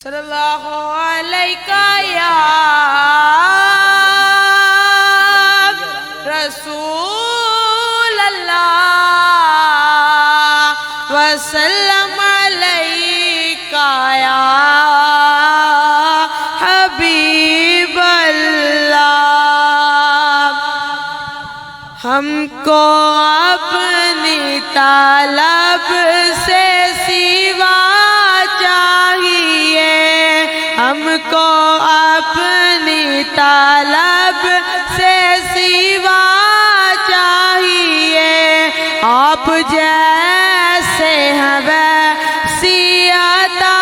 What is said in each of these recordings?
صلی اللہ علیہ یا رسول اللہ وسلم علیہ یا حبیب اللہ۔ ہم کو اپنی طلب سے سوا چاہیے، ہم کو اپنی طلب سے سوا چاہیے، آپ جیسے ہیں ویسی عطا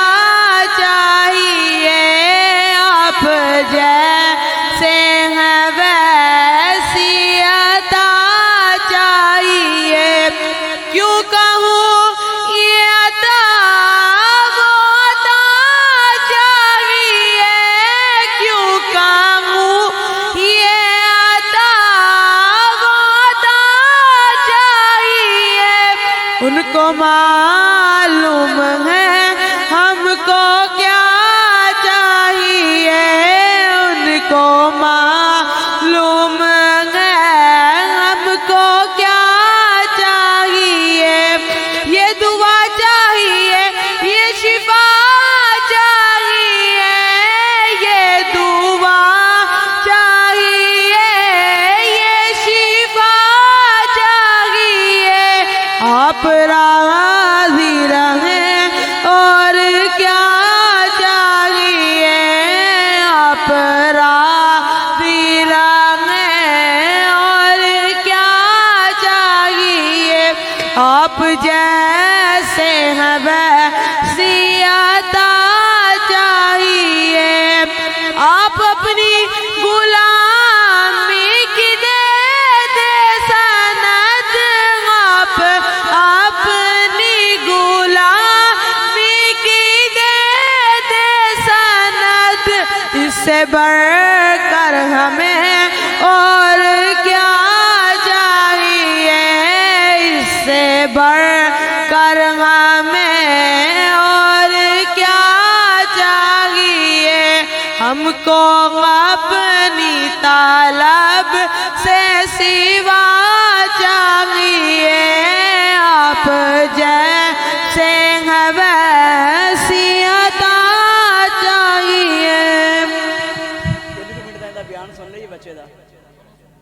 چاہیے، آپ جیسے ہیں ویسی عطا چاہیے۔ کیوں کہوں یہ عطا وہ عطا چاہیے، کیوں کہوں یہ عطا وہ عطا چاہیے۔ ان کو معلوم ہے ہم کو کیا چاہیے، ان کو معلوم ہے ہم کو کیا چاہیے۔ یہ دعا چاہیے، یہ شفا چاہیے، یہ دعا چاہیے، یہ شفا چاہیے۔ آپ راضی رہیں اور کیا چاہیے، آپ راضی رہیں اور کیا چاہیے۔ آپ جیسے ہیں ویسی عطا چاہیے۔ آپ اپنی غلامی کی دے دے سند، آپ اپنی غلامی کی دے دے سند۔ اس سے بڑھ کر ہمیں اور کیا چاہیے، اس سے بڑھ کر ہمیں اور کیا چاہیے۔ ہم کو اپنی طلب سے سوا